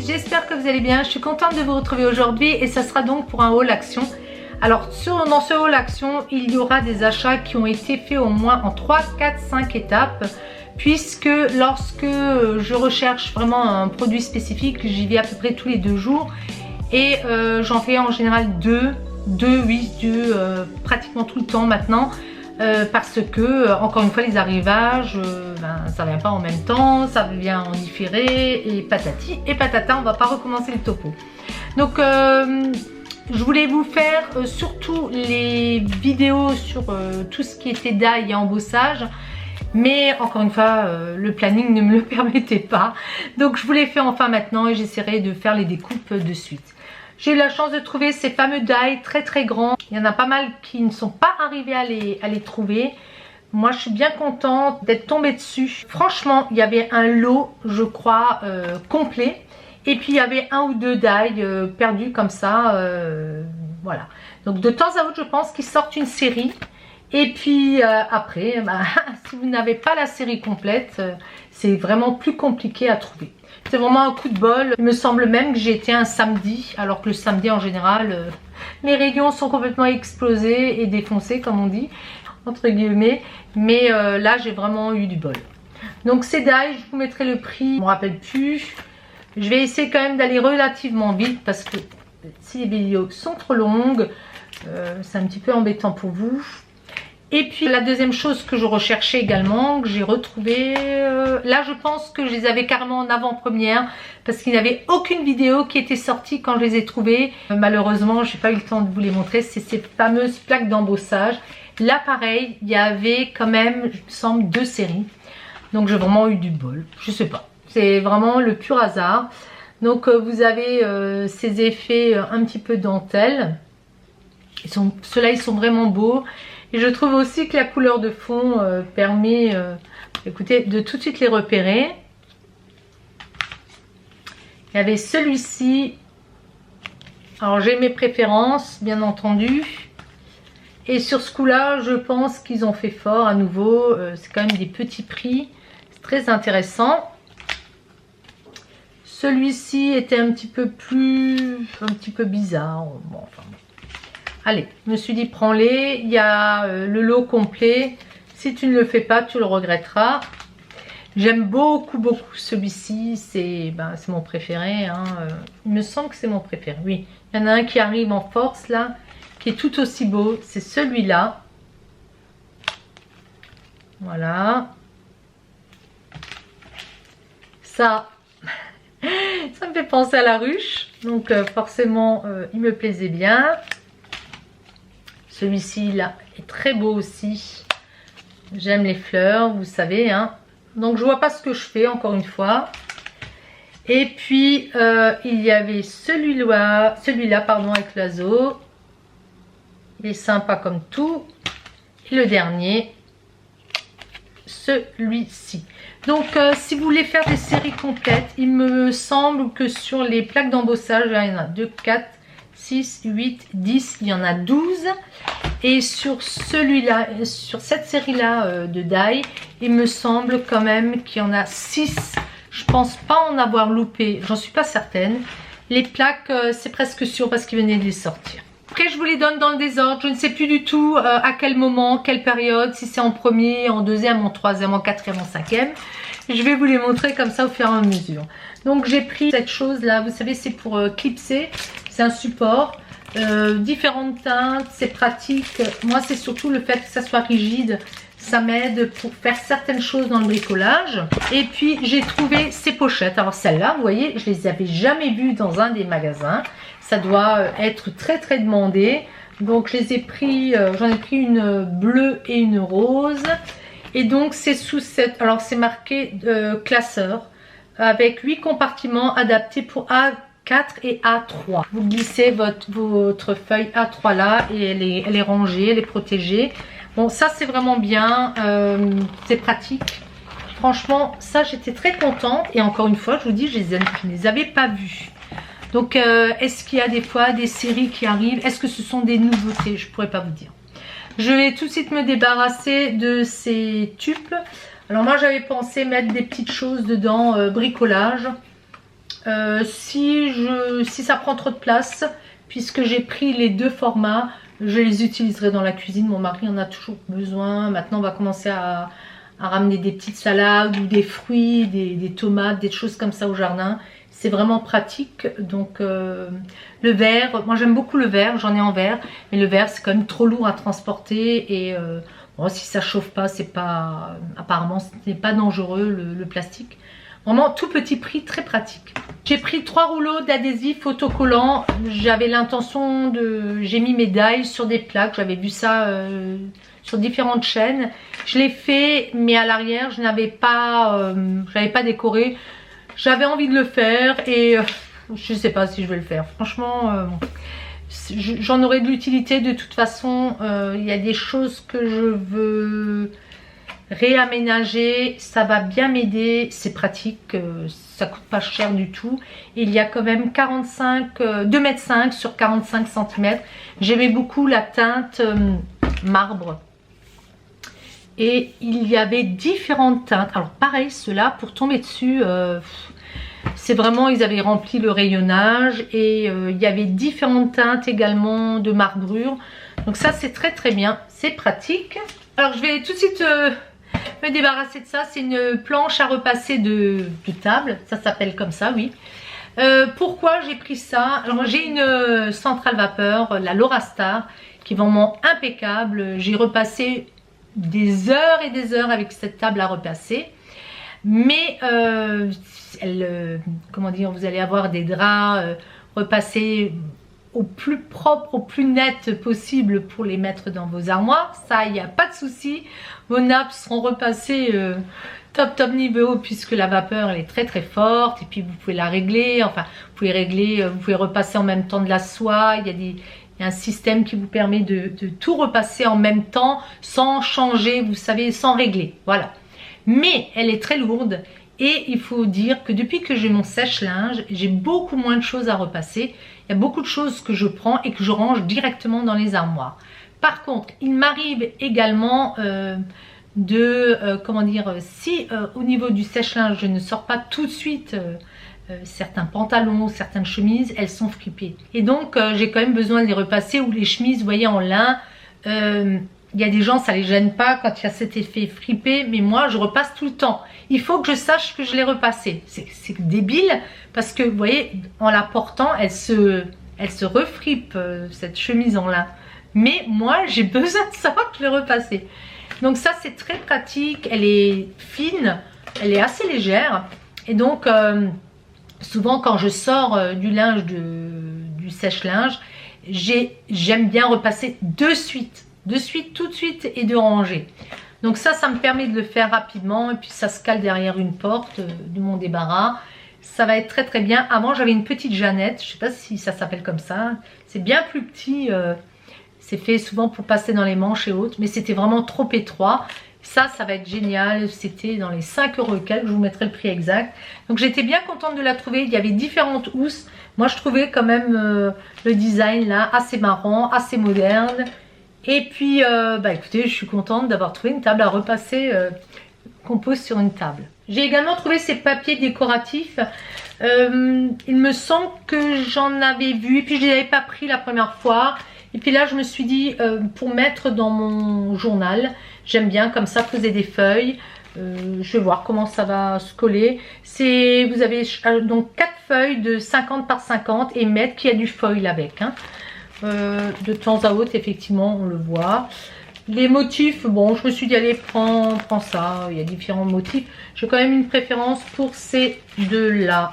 j'espère que vous allez bien. Je suis contente de vous retrouver aujourd'hui et ça sera donc pour un haul action. Alors dans ce haul action, il y aura des achats qui ont été faits au moins en 3, 4, 5 étapes. Puisque lorsque je recherche vraiment un produit spécifique, j'y vais à peu près tous les 2 jours. Et j'en fais en général deux pratiquement tout le temps maintenant. Parce que encore une fois les arrivages ça vient pas en même temps, ça vient en différé et patati et patata, on va pas recommencer le topo. Donc je voulais vous faire surtout les vidéos sur tout ce qui était die et embossage, mais encore une fois le planning ne me le permettait pas, donc je vous l'ai fait enfin maintenant et j'essaierai de faire les découpes de suite. J'ai eu la chance de trouver ces fameux die très grands. Il y en a pas mal qui ne sont pas arrivés à les trouver. Moi, je suis bien contente d'être tombée dessus. Franchement, il y avait un lot, je crois, complet. Et puis, il y avait 1 ou 2 die perdus comme ça. Voilà. Donc, de temps à autre, je pense qu'ils sortent une série. Et puis, après, si vous n'avez pas la série complète, c'est vraiment plus compliqué à trouver. C'est vraiment un coup de bol. Il me semble même que j'ai été un samedi, alors que le samedi en général, les rayons sont complètement explosés et défoncés comme on dit, entre guillemets. Mais là j'ai vraiment eu du bol. Donc ces die, je vous mettrai le prix, je me rappelle plus. Je vais essayer quand même d'aller relativement vite parce que si les vidéos sont trop longues, c'est un petit peu embêtant pour vous. Et puis la deuxième chose que je recherchais également, que j'ai retrouvé, là je pense que je les avais carrément en avant-première parce qu'il n'y avait aucune vidéo qui était sortie quand je les ai trouvées. Malheureusement, je n'ai pas eu le temps de vous les montrer, c'est ces fameuses plaques d'embossage. Là pareil, il y avait quand même, il me semble, 2 séries. Donc j'ai vraiment eu du bol, je sais pas. C'est vraiment le pur hasard. Donc vous avez ces effets un petit peu dentelle. Ceux-là ils sont vraiment beaux. Et je trouve aussi que la couleur de fond permet, écoutez, de tout de suite les repérer. Il y avait celui-ci. Alors j'ai mes préférences, bien entendu. Et sur ce coup-là, je pense qu'ils ont fait fort à nouveau. C'est quand même des petits prix. C'est très intéressant. Celui-ci était un petit peu bizarre. Bon, enfin, allez, je me suis dit prends-les, il y a le lot complet. Si tu ne le fais pas, tu le regretteras. J'aime beaucoup celui-ci, c'est mon préféré. Hein. Il me semble que c'est mon préféré, oui. Il y en a un qui arrive en force là, qui est tout aussi beau, c'est celui-là. Voilà. Ça me fait penser à la ruche, donc forcément il me plaisait bien. Celui-ci là est très beau aussi. J'aime les fleurs, vous savez. Hein. Donc je vois pas ce que je fais encore une fois. Et puis il y avait celui-là pardon, avec l'oiseau. Il est sympa comme tout. Et le dernier, celui-ci. Donc si vous voulez faire des séries complètes, il me semble que sur les plaques d'embossage, il y en a 2, 4, 6, 8, 10, il y en a 12. Et sur celui-là, sur cette série-là de die, il me semble quand même qu'il y en a 6. Je pense pas en avoir loupé, j'en suis pas certaine. Les plaques, c'est presque sûr parce qu'ils venaient de les sortir. Après, je vous les donne dans le désordre. Je ne sais plus du tout à quel moment, quelle période, si c'est en premier, en deuxième, en troisième, en quatrième, en cinquième. Je vais vous les montrer comme ça au fur et à mesure. Donc j'ai pris cette chose là, vous savez, c'est pour clipser. C'est un support, différentes teintes, c'est pratique. Moi c'est surtout le fait que ça soit rigide, ça m'aide pour faire certaines choses dans le bricolage. Et puis j'ai trouvé ces pochettes. Alors celles-là, vous voyez, je les avais jamais vues dans un des magasins. Ça doit être très demandé. Donc je les ai pris, j'en ai pris une bleue et une rose. Et donc c'est sous cette, alors c'est marqué classeur, avec 8 compartiments adaptés pour A4 et A3. Vous glissez votre feuille A3 là et elle est rangée, elle est protégée. Bon, ça c'est vraiment bien, c'est pratique. Franchement, ça j'étais très contente. Et encore une fois, je vous dis, je ne les avais pas vus. Donc, est-ce qu'il y a des fois des séries qui arrivent? Est-ce que ce sont des nouveautés? Je ne pourrais pas vous dire. Je vais tout de suite me débarrasser de ces tubes. Alors moi j'avais pensé mettre des petites choses dedans, bricolage. Si ça prend trop de place, puisque j'ai pris les deux formats, je les utiliserai dans la cuisine. Mon mari en a toujours besoin. Maintenant, on va commencer à ramener des petites salades ou des fruits, des tomates, des choses comme ça au jardin. C'est vraiment pratique. Donc le verre, moi j'aime beaucoup le verre, j'en ai en verre, mais le verre c'est quand même trop lourd à transporter et bon, si ça chauffe pas, c'est pas, apparemment ce n'est pas dangereux le plastique. Vraiment tout petit prix, très pratique. J'ai pris 3 rouleaux d'adhésifs autocollants. J'avais l'intention de... J'ai mis mes dials sur des plaques. J'avais vu ça sur différentes chaînes. Je l'ai fait, mais à l'arrière, je n'avais pas décoré. J'avais envie de le faire et je ne sais pas si je vais le faire. Franchement, j'en aurai de l'utilité. De toute façon, il y a des choses que je veux réaménager, ça va bien m'aider, c'est pratique, ça coûte pas cher du tout. Il y a quand même 2,5 m sur 45 cm. J'aimais beaucoup la teinte marbre et il y avait différentes teintes. Alors pareil, ceux-là pour tomber dessus, c'est vraiment, ils avaient rempli le rayonnage et il y avait différentes teintes également de marbrure. Donc ça c'est très très bien, c'est pratique. Alors je vais tout de suite me débarrasser de ça. C'est une planche à repasser de table, ça s'appelle comme ça, oui. Pourquoi j'ai pris ça? Alors j'ai une centrale vapeur, la Laurastar, qui est vraiment impeccable. J'ai repassé des heures et des heures avec cette table à repasser, mais comment dire, vous allez avoir des draps repassés au plus propre, au plus net possible pour les mettre dans vos armoires. Ça, il n'y a pas de souci. Vos nappes seront repassées top niveau, puisque la vapeur elle est très très forte et puis vous pouvez la régler. Enfin, vous pouvez régler, vous pouvez repasser en même temps de la soie. Il y a un système qui vous permet de tout repasser en même temps sans changer, vous savez, sans régler. Voilà. Mais elle est très lourde. Et il faut dire que depuis que j'ai mon sèche-linge, j'ai beaucoup moins de choses à repasser. Il y a beaucoup de choses que je prends et que je range directement dans les armoires. Par contre, il m'arrive également comment dire, si au niveau du sèche-linge, je ne sors pas tout de suite certains pantalons, certaines chemises, elles sont fripées. Et donc, j'ai quand même besoin de les repasser, ou les chemises, vous voyez, en lin. Il y a des gens, ça les gêne pas quand il y a cet effet fripé, mais moi, je repasse tout le temps. Il faut que je sache que je l'ai repassé. C'est débile, parce que, vous voyez, en la portant, elle se refripe, cette chemise en lin. Mais moi, j'ai besoin de savoir que je l'ai repassé. Donc ça, c'est très pratique. Elle est fine, elle est assez légère. Et donc, souvent, quand je sors du linge, du sèche-linge, j'aime bien repasser de suite, tout de suite, et de ranger. Donc ça me permet de le faire rapidement, et puis ça se cale derrière une porte de mon débarras. Ça va être très très bien. Avant, j'avais une petite Jeannette, je ne sais pas si ça s'appelle comme ça. C'est bien plus petit, c'est fait souvent pour passer dans les manches et autres, mais c'était vraiment trop étroit. Ça va être génial. C'était dans les 5 € et quelques, je vous mettrai le prix exact. Donc j'étais bien contente de la trouver. Il y avait différentes housses. Moi, je trouvais quand même le design là assez marrant, assez moderne. Et puis, écoutez, je suis contente d'avoir trouvé une table à repasser qu'on pose sur une table. J'ai également trouvé ces papiers décoratifs. Il me semble que j'en avais vu, et puis je ne les avais pas pris la première fois. Et puis là, je me suis dit, pour mettre dans mon journal, j'aime bien comme ça poser des feuilles. Je vais voir comment ça va se coller. Vous avez donc 4 feuilles de 50 par 50 et mettre qu'il y a du foil avec, hein. De temps à autre, effectivement, on le voit. Les motifs, bon, je me suis dit, allez, prends ça. Il y a différents motifs. J'ai quand même une préférence pour ces deux-là.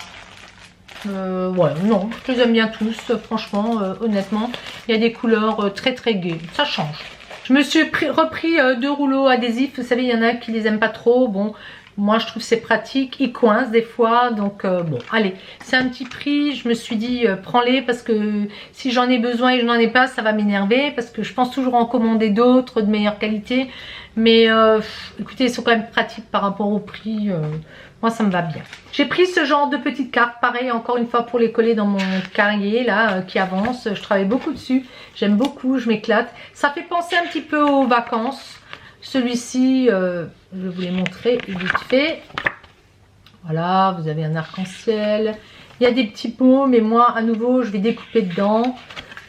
Ouais, non, je les aime bien tous, franchement, honnêtement. Il y a des couleurs très très gaies. Ça change. Je me suis repris 2 rouleaux adhésifs. Vous savez, il y en a qui les aiment pas trop. Bon, moi, je trouve c'est pratique. Ils coincent des fois. Donc, bon, allez. C'est un petit prix. Je me suis dit, prends-les parce que si j'en ai besoin et je n'en ai pas, ça va m'énerver. Parce que je pense toujours en commander d'autres de meilleure qualité. Mais, écoutez, ils sont quand même pratiques par rapport au prix. Moi, ça me va bien. J'ai pris ce genre de petites cartes. Pareil, encore une fois, pour les coller dans mon carrier, là, qui avance. Je travaille beaucoup dessus. J'aime beaucoup, je m'éclate. Ça fait penser un petit peu aux vacances. Celui-ci, je vais vous les montrer vite fait. Voilà, vous avez un arc-en-ciel. Il y a des petits pots, mais moi, à nouveau, je vais découper dedans.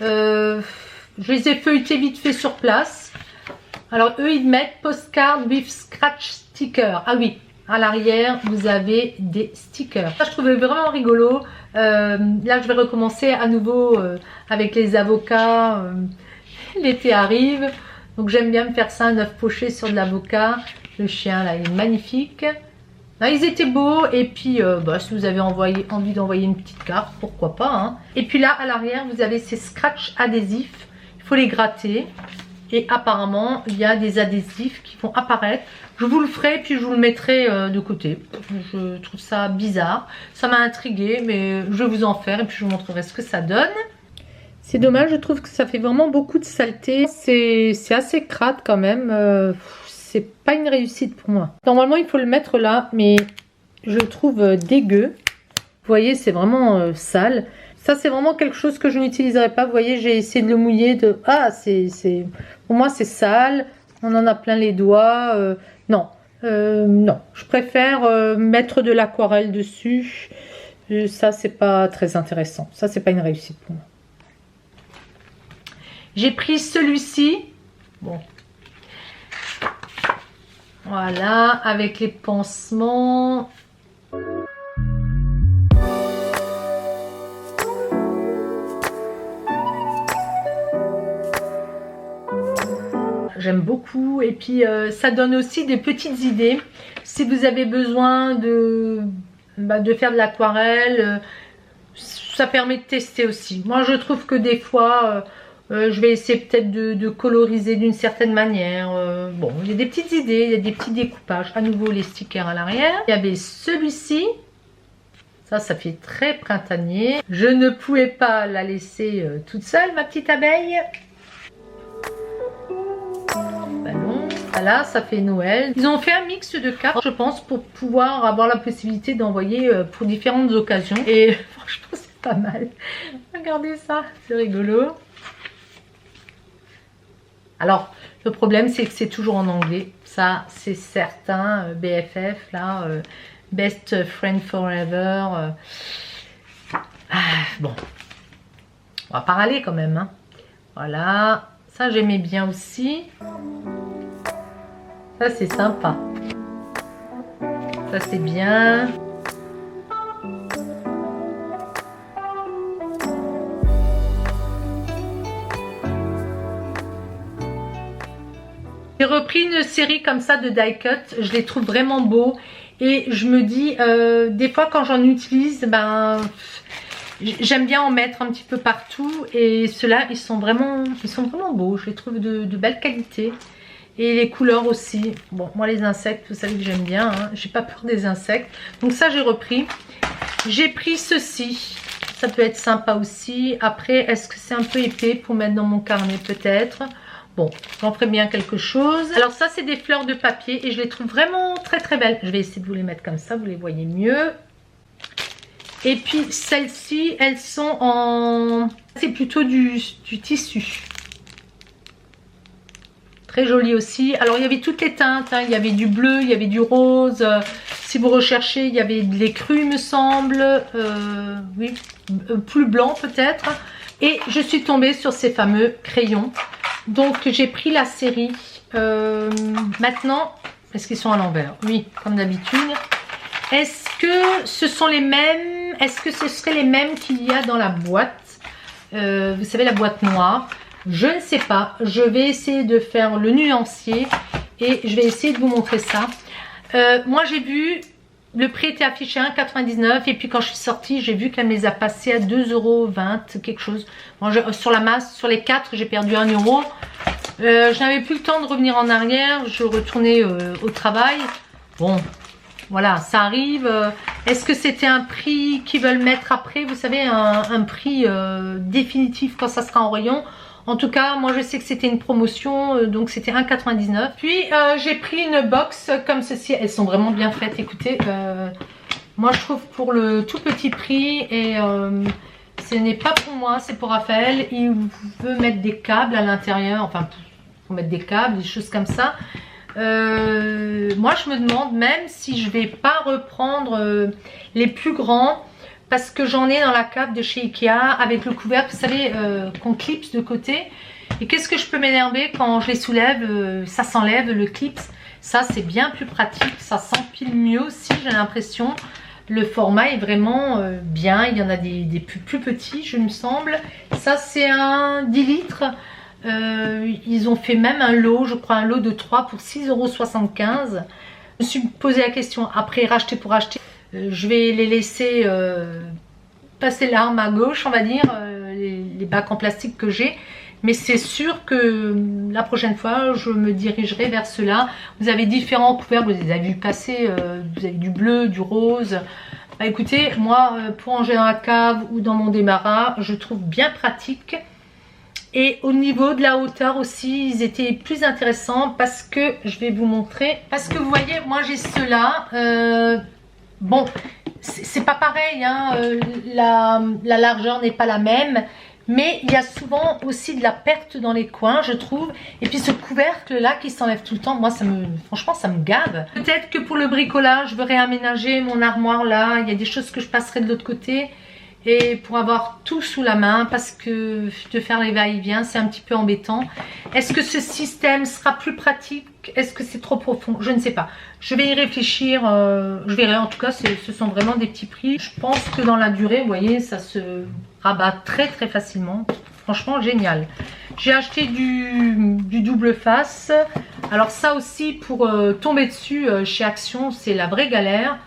Je les ai feuilletés vite fait sur place. Alors, eux, ils mettent postcard with scratch sticker. Ah oui, à l'arrière, vous avez des stickers. Ça, je trouvais vraiment rigolo. Là, je vais recommencer à nouveau avec les avocats. L'été arrive. Donc, j'aime bien me faire ça, un œuf poché sur de l'avocat. Le chien, là, il est magnifique. Là, ils étaient beaux. Et puis, si vous avez envie d'envoyer une petite carte, pourquoi pas. Hein. Et puis là, à l'arrière, vous avez ces scratch adhésifs. Il faut les gratter. Et apparemment, il y a des adhésifs qui vont apparaître. Je vous le ferai, puis je vous le mettrai de côté. Je trouve ça bizarre. Ça m'a intriguée, mais je vais vous en faire et puis je vous montrerai ce que ça donne. C'est dommage, je trouve que ça fait vraiment beaucoup de saleté. C'est assez crade quand même. C'est pas une réussite pour moi. Normalement, il faut le mettre là, mais je le trouve dégueu. Vous voyez, c'est vraiment sale. Ça, c'est vraiment quelque chose que je n'utiliserai pas. Vous voyez, j'ai essayé de le mouiller. Pour moi, c'est sale. On en a plein les doigts. Non, je préfère mettre de l'aquarelle dessus. Ça, c'est pas très intéressant. Ça, c'est pas une réussite pour moi. J'ai pris celui-ci. Bon. Voilà, avec les pansements. J'aime beaucoup et puis ça donne aussi des petites idées. Si vous avez besoin de faire de l'aquarelle, ça permet de tester aussi. Moi je trouve que des fois, je vais essayer peut-être de coloriser d'une certaine manière. Bon, il y a des petites idées, il y a des petits découpages. À nouveau les stickers à l'arrière. Il y avait celui-ci. Ça fait très printanier. Je ne pouvais pas la laisser toute seule, ma petite abeille. Ballon. Voilà, ça fait Noël. Ils ont fait un mix de cartes, je pense, pour pouvoir avoir la possibilité d'envoyer pour différentes occasions. Et franchement, c'est pas mal. Regardez ça, c'est rigolo. Alors, le problème, c'est que c'est toujours en anglais. Ça, c'est certain. BFF, là, Best Friend Forever. Bon, on va pas râler quand même. Hein. Voilà. Ça, j'aimais bien aussi. Ça, c'est sympa. Ça, c'est bien. J'ai repris une série comme ça de die cut. Je les trouve vraiment beaux. Et je me dis, des fois, quand j'en utilise, j'aime bien en mettre un petit peu partout. Et ceux-là, ils sont vraiment beaux. Je les trouve de belle qualité. Et les couleurs aussi. Bon, moi les insectes, vous savez que j'aime bien. Hein. J'ai pas peur des insectes. Donc ça, j'ai repris. J'ai pris ceci. Ça peut être sympa aussi. Après, est-ce que c'est un peu épais pour mettre dans mon carnet peut-être? Bon, j'en ferai bien quelque chose. Alors ça, c'est des fleurs de papier. Et je les trouve vraiment très très belles. Je vais essayer de vous les mettre comme ça. Vous les voyez mieux. Et puis celles-ci, elles sont en... C'est plutôt du tissu. Très joli aussi. Alors il y avait toutes les teintes. Hein. Il y avait du bleu, il y avait du rose. Si vous recherchez, il y avait les crus, me semble. Oui, plus blanc peut-être. Et je suis tombée sur ces fameux crayons. Donc j'ai pris la série. Maintenant, est-ce qu'ils sont à l'envers? Oui, comme d'habitude. Est-ce que ce sont les mêmes? Est-ce que ce seraient les mêmes qu'il y a dans la boîte? Vous savez, la boîte noire. Je ne sais pas. Je vais essayer de faire le nuancier et je vais essayer de vous montrer ça. Moi, j'ai vu, le prix était affiché à 1,99 et puis quand je suis sortie, j'ai vu qu'elle me les a passés à 2,20 €, quelque chose. Bon, sur la masse, sur les 4, j'ai perdu 1 €. Je n'avais plus le temps de revenir en arrière. Je retournais au travail. Bon, voilà, ça arrive. Est-ce que c'était un prix qu'ils veulent mettre après? Vous savez, un prix définitif quand ça sera en rayon. En tout cas, moi je sais que c'était une promotion, donc c'était 1,99 €. Puis j'ai pris une box comme ceci. Elles sont vraiment bien faites, écoutez. Moi je trouve pour le tout petit prix et ce n'est pas pour moi, c'est pour Raphaël. Il veut mettre des câbles à l'intérieur, enfin pour mettre des câbles, des choses comme ça. Moi je me demande même si je vais pas reprendre les plus grands parce que j'en ai dans la cave de chez Ikea avec le couvercle, vous savez, qu'on clipse de côté. Et qu'est-ce que je peux m'énerver quand je les soulève, ça s'enlève le clips. Ça c'est bien plus pratique, ça s'empile mieux aussi, j'ai l'impression. Le format est vraiment bien, il y en a des plus petits, je me semble. Ça c'est un 10 litres. Ils ont fait même un lot, je crois un lot de 3 pour 6,75 €. Je me suis posé la question, après racheter pour acheter, je vais les laisser passer l'arme à gauche, on va dire, les bacs en plastique que j'ai. Mais c'est sûr que la prochaine fois, je me dirigerai vers cela. Vous avez différents couverts, vous les avez vu passer, vous avez du bleu, du rose. Bah écoutez, moi, pour ranger dans la cave ou dans mon démarrage, je trouve bien pratique. Et au niveau de la hauteur aussi, ils étaient plus intéressants parce que, je vais vous montrer, parce que vous voyez, moi j'ai ceux-là. Bon, c'est pas pareil, hein, la largeur n'est pas la même. Mais il y a souvent aussi de la perte dans les coins, je trouve. Et puis ce couvercle là qui s'enlève tout le temps, moi franchement ça me gave. Peut-être que pour le bricolage, je veux réaménager mon armoire là. Il y a des choses que je passerai de l'autre côté. Et pour avoir tout sous la main, parce que de faire les va-et-vient, c'est un petit peu embêtant. Est-ce que ce système sera plus pratique? Est-ce que c'est trop profond? Je ne sais pas. Je vais y réfléchir. Je verrai. En tout cas, ce sont vraiment des petits prix. Je pense que dans la durée, vous voyez, ça se rabat très très facilement. Franchement, génial. J'ai acheté du double face. Alors ça aussi, pour tomber dessus chez Action, c'est la vraie galère.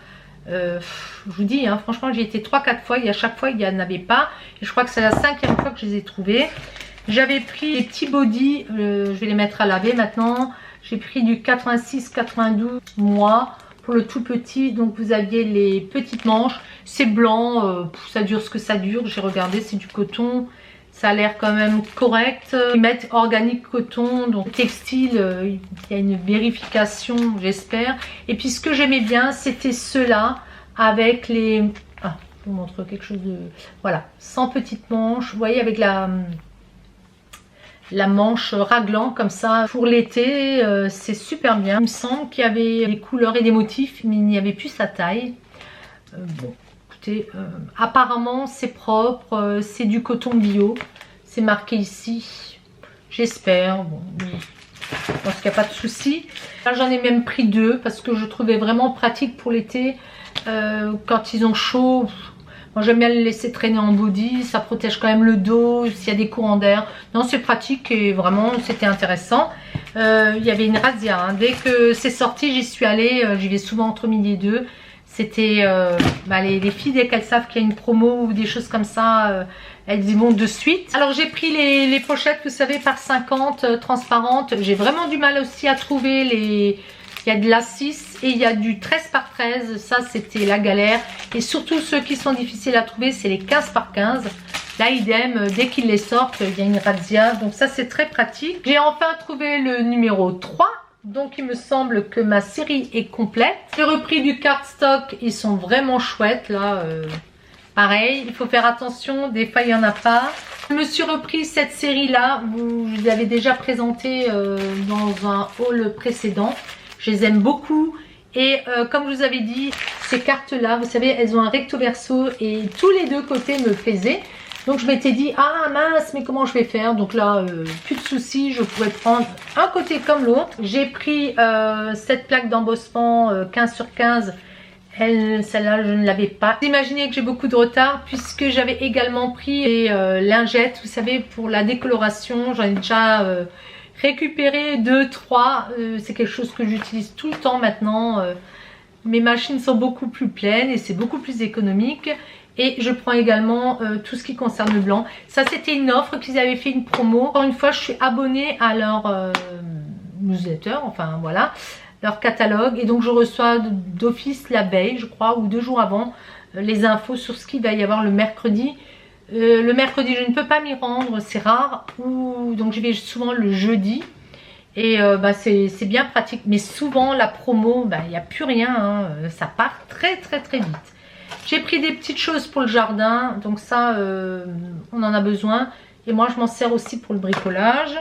Je vous dis, hein, franchement, j'ai été 3-4 fois et à chaque fois, il n'y en avait pas. Et je crois que c'est la 5e fois que je les ai trouvés. J'avais pris les petits bodys, je vais les mettre à laver maintenant. J'ai pris du 86-92 mois pour le tout petit. Donc, vous aviez les petites manches. C'est blanc, ça dure ce que ça dure. J'ai regardé, c'est du coton. Ça a l'air quand même correct. Ils mettent organique coton, donc textile, il y a une vérification, j'espère. Et puis ce que j'aimais bien, c'était ceux-là avec les... Ah, je vous montre quelque chose de... Voilà, sans petites manches. Vous voyez, avec la manche raglant comme ça. Pour l'été, c'est super bien. Il me semble qu'il y avait des couleurs et des motifs, mais il n'y avait plus sa taille. Bon. Apparemment c'est propre, c'est du coton bio, c'est marqué ici, j'espère. Bon, je pense qu'il n'y a pas de souci. Là j'en ai même pris 2 parce que je trouvais vraiment pratique pour l'été, quand ils ont chaud. Moi j'aime bien les laisser traîner en body, ça protège quand même le dos s'il y a des courants d'air. Non, c'est pratique et vraiment c'était intéressant. Il y avait une razzia, hein. Dès que c'est sorti j'y suis allée, j'y vais souvent entre midi et 2. C'était les filles, dès qu'elles savent qu'il y a une promo ou des choses comme ça, elles y vont de suite. Alors j'ai pris les pochettes, vous savez, par 50 transparentes. J'ai vraiment du mal aussi à trouver les... Il y a de la 6 et il y a du 13 par 13. Ça, c'était la galère. Et surtout, ceux qui sont difficiles à trouver, c'est les 15 par 15. Là, idem, dès qu'ils les sortent, il y a une razzia. Donc ça, c'est très pratique. J'ai enfin trouvé le numéro 3. Donc il me semble que ma série est complète. J'ai repris du cardstock, ils sont vraiment chouettes là. Pareil, il faut faire attention, des fois il n'y en a pas. Je me suis repris cette série là, vous l'avez déjà présentée dans un haul précédent. Je les aime beaucoup. Et comme je vous avais dit, ces cartes là, vous savez, elles ont un recto verso et tous les deux côtés me plaisaient. Donc je m'étais dit, ah mince, mais comment je vais faire? Donc là, plus de soucis, je pourrais prendre un côté comme l'autre. J'ai pris cette plaque d'embossement 15 sur 15. Celle-là, je ne l'avais pas. Vous imaginez que j'ai beaucoup de retard puisque j'avais également pris les lingettes, vous savez, pour la décoloration. J'en ai déjà récupéré 2-3. C'est quelque chose que j'utilise tout le temps maintenant. Mes machines sont beaucoup plus pleines et c'est beaucoup plus économique. Et je prends également tout ce qui concerne le blanc. Ça, c'était une offre qu'ils avaient fait, une promo. Encore une fois, je suis abonnée à leur newsletter, enfin voilà, leur catalogue. Et donc, je reçois d'office la veille, je crois, ou 2 jours avant, les infos sur ce qu'il va y avoir le mercredi. Le mercredi, je ne peux pas m'y rendre, c'est rare. Donc, je vais souvent le jeudi. Et c'est bien pratique. Mais souvent, la promo, il n'y a plus rien. Hein, ça part très, très, très vite. J'ai pris des petites choses pour le jardin, donc ça, on en a besoin. Et moi, je m'en sers aussi pour le bricolage.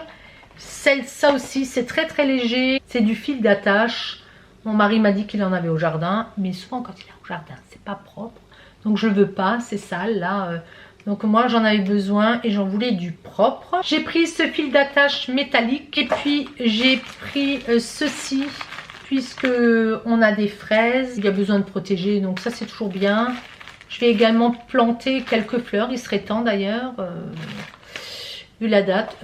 Ça aussi, c'est très très léger. C'est du fil d'attache. Mon mari m'a dit qu'il en avait au jardin, mais souvent quand il est au jardin, c'est pas propre. donc je le veux pas, c'est sale là. Donc moi j'en avais besoin et j'en voulais du propre. J'ai pris ce fil d'attache métallique et puis j'ai pris ceci puisque on a des fraises. Il y a besoin de protéger, donc ça c'est toujours bien. Je vais également planter quelques fleurs, il serait temps d'ailleurs, vu la date.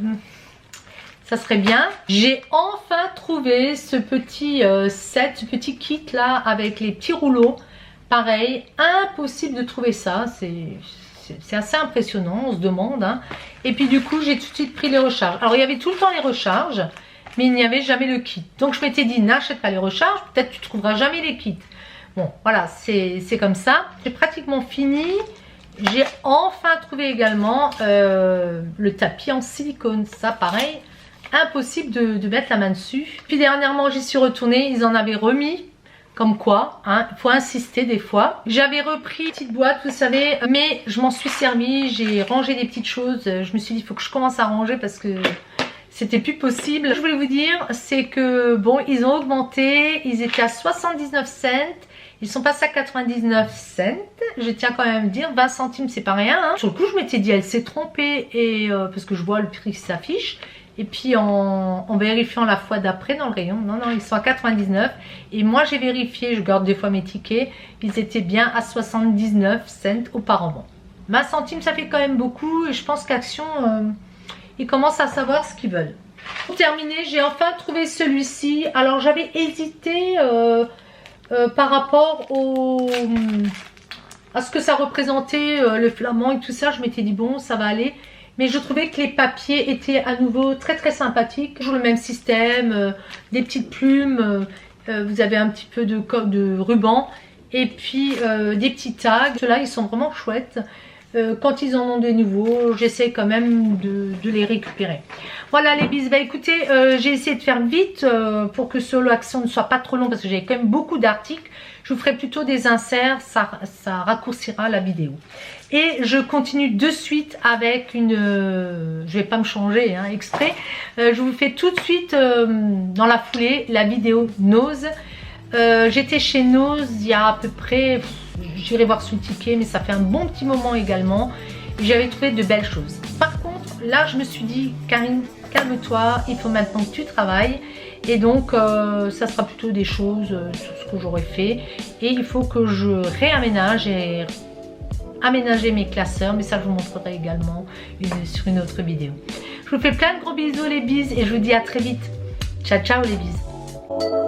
Ça serait bien. J'ai enfin trouvé ce petit set, ce petit kit là avec les petits rouleaux. Pareil, impossible de trouver ça, c'est assez impressionnant, on se demande. Hein. Et puis du coup, j'ai tout de suite pris les recharges. Alors, il y avait tout le temps les recharges, mais il n'y avait jamais le kit. Donc, je m'étais dit, n'achète pas les recharges, peut-être tu ne trouveras jamais les kits. Bon, voilà, c'est comme ça. J'ai pratiquement fini. J'ai enfin trouvé également le tapis en silicone. Ça, pareil, impossible de mettre la main dessus. Puis dernièrement, j'y suis retournée, ils en avaient remis. Comme quoi, hein, il faut insister des fois. J'avais repris une petite boîte, vous savez, mais je m'en suis servi. J'ai rangé des petites choses. Je me suis dit, il faut que je commence à ranger parce que c'était plus possible. Je voulais vous dire, c'est que, bon, ils ont augmenté. Ils étaient à 79 cents. Ils sont passés à 99 cents. Je tiens quand même à me dire, 20 centimes, c'est pas rien. Hein. Sur le coup, je m'étais dit, elle s'est trompée. Et, parce que je vois le prix qui s'affiche. Et puis en vérifiant la fois d'après dans le rayon, non, ils sont à 99. Et moi j'ai vérifié, je garde des fois mes tickets, ils étaient bien à 79 cents auparavant. 20 centimes, ça fait quand même beaucoup et je pense qu'Action, ils commencent à savoir ce qu'ils veulent. Pour terminer, j'ai enfin trouvé celui-ci. Alors j'avais hésité par rapport à ce que ça représentait, le flamand et tout ça. Je m'étais dit bon, ça va aller. Mais je trouvais que les papiers étaient à nouveau très très sympathiques. Toujours le même système, des petites plumes, vous avez un petit peu de ruban et puis des petits tags. Ceux-là, ils sont vraiment chouettes. Quand ils en ont des nouveaux, j'essaie quand même de les récupérer. Voilà les bises. Bah écoutez, j'ai essayé de faire vite pour que Solo Action ne soit pas trop long parce que j'ai quand même beaucoup d'articles. Je vous ferai plutôt des inserts, ça raccourcira la vidéo. Et je continue de suite avec une... je vais pas me changer hein, exprès. Je vous fais tout de suite dans la foulée la vidéo Nose. J'étais chez Nose il y a à peu près... J'irai voir sous le ticket, mais ça fait un bon petit moment également. J'avais trouvé de belles choses. Par contre, là, je me suis dit, Karine, calme-toi, il faut maintenant que tu travailles. Et donc, ça sera plutôt des choses sur ce que j'aurais fait. Et il faut que je réaménage et aménager mes classeurs. Mais ça, je vous montrerai également sur une autre vidéo. Je vous fais plein de gros bisous les bises et je vous dis à très vite. Ciao, ciao les bises.